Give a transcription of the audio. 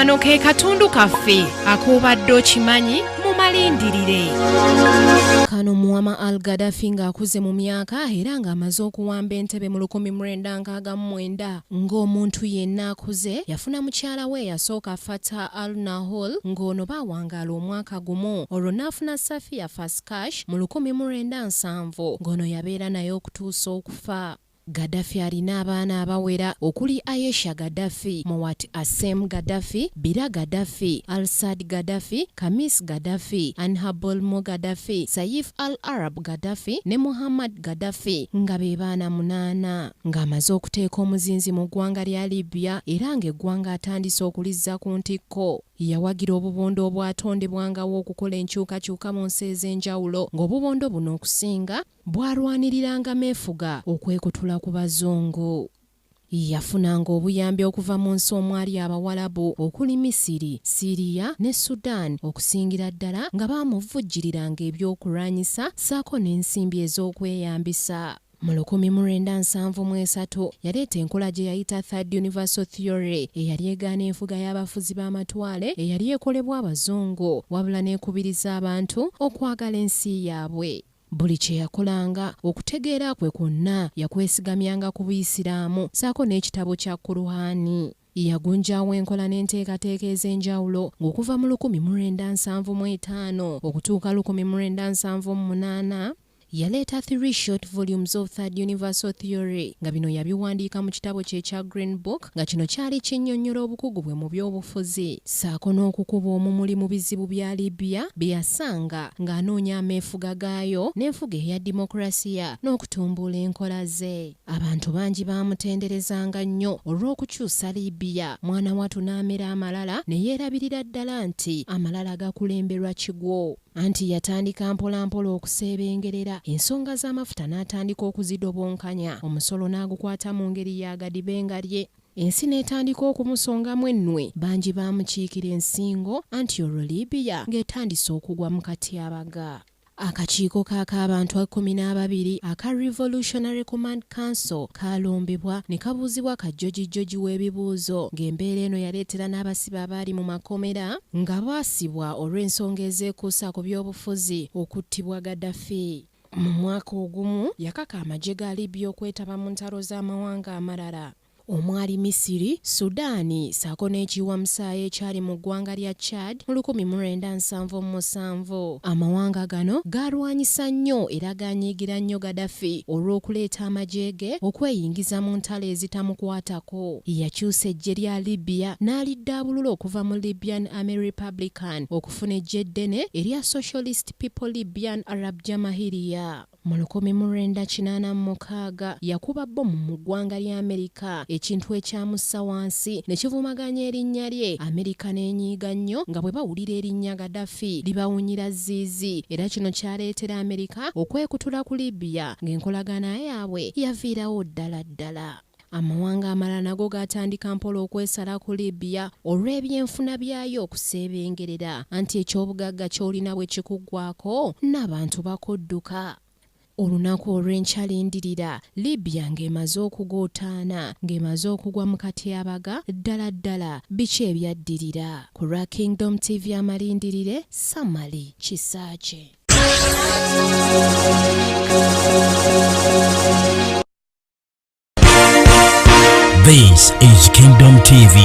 Kano ke katundu kaffe akobadde okimanyi mumalindirire. Kano Muammar al-Gaddafi ng'akuze mu myaka era ng'amaze okuwamba entebe mu 1969 ng'omuntu yenna akuze yafuna mukyala we yasooka Fatah al-Nahol ng'ono bawangaala omwaka gumu olwo n'afuna Safia Faskash mu 1970 ng'ono yabeera naye okutuusa okufa. Gaddafi alina abaana abawera okuli Ayesha Gaddafi, Mowat Assem Gaddafi, Bira Gaddafi, Al-Sad Gaddafi, Kamis Gaddafi, Anhabolmo Gaddafi, Saif al-Arab Gaddafi ne Muhammad Gaddafi nga be baana 8 ng'amaze okuteeka omuzinzi mu ggwanga lya Libya era ng'eggwanga atandise okulizza ku ntikko. Yawagira obubondo obwatondebwangawo okukola enkyukakyuka mu nsi ez'enjawulo ng'obubondo buno okusinga bwarwaniriranga meefuga okwekutula ku bazungu. Yafunanga obuyambi okuva mu nsi omwali Abawalabu okuli Misiri, Siriya ne Sudan okusingira ddala nga baamuvujjiriranga ebyokulwanyisa ssaako n'ensimbi ez'okweyambisa. Mu 1973 yaleeta enkola gye yayita Third Universal Theory eyali egaana enfuga y'abafuzi b'amatwale eyali ekolebwa abazungu wabula n'ekubiriza abantu okwagala ensi yaabwe. Buli kye yakolanga okutegeera kwe kwonna yakwesigamyanga ku Buyisiraamu ssaako n'ekitabo kya Kuruhaani. Yagunjaawo enkola n'enteekateeka ez'enjawulo ng'okuva mu 1975 okutuuka 1978 yaleeta 3 short volumes of Third Universal Theory nga bino yabiwandiika mu kitabo kye kya Green Book nga kino kyali kinnyonnyola obukugu bwe mu by'obufuzi ssaako n'okukuba omumuli mu bizibu bya Libya bye yasanga ng'anoonya ameefuga gaayo n'enfuga eya demokrasiya n'okutumbula enkola ze. Abantu bangi baamutenderezanga nnyo olw'okukyusa Libya. Mwana wattu n'amera amalala ne yeerabirira ddala nti amalala gakulemberwa kigwo. Anti yatandika mpolampola okuseebengerera ensonga z'amafuta n'atandika okuzidobonkanya omusolo n'agukwata mu ngeri y'agadibenga lye. Ensi n'etandika okumusongamu ennwe bangi baamukiikira ensingo anti olwo Libya ng'etandise okugwa mu katyabaga. Akakiiko k'abantu 12 aka Revolutionary Command Council kalombebwa ne kabuuzibwa kajjogi w'ebibuuzo ng'embeera eno yaleetera n'abasibe abaali mu makomera nga baasibwa olw'ensonga ezeekuusa ku by'obufuzi okuttibwa Gaddafi. Mu mwaka ogumu yakaka amagye ga Libya okwetaba mu ntalo z'amawanga amalala omwali Misiri, Sudaani ssaako n'ekiwamusaayi ekyali mu ggwanga lya Chad mu 1977. Amawanga gano gaalwanyisa nnyo era gaanyiigira nnyo Gaddafi olw'okuleeta amagye ge okweyingiza mu ntalo ezitamukwatako. Yakyusa eggye lya Libya n'aliddaabulula okuva mu Libyan Army Republican okufuna eggye eddene erya Socialist People Libyan Arab Jamahiriya. Mu 1986 yakuba bbomu mu ggwanga lya Amerika ekintu ekyamussa wansi ne kivumaganya erinnya lye. Amerika n'enyiiga nnyo nga bwe bawulira erinnya Gaddafi libawunyira ziizi era kino kyaleetera Amerika okwekutula ku Libya ng'enkolagana yaabwe yaviirawo ddala. Amawanga amalala nago gaatandika mpola okwesala ku Libya olw'ebyenfuna byayo okuseebengerera anti ekyobugagga ky'olina bwe kikuggwako n'abantu bakodduka. Olunaku olw'enkyalindirira Libya ng'emaze okugootaana ng'emaze okugwa mu katyabaga ddala biki ebyaddirira. Ku lwa Kingdom TV amalindirire Samali Kisaache. This is Kingdom TV.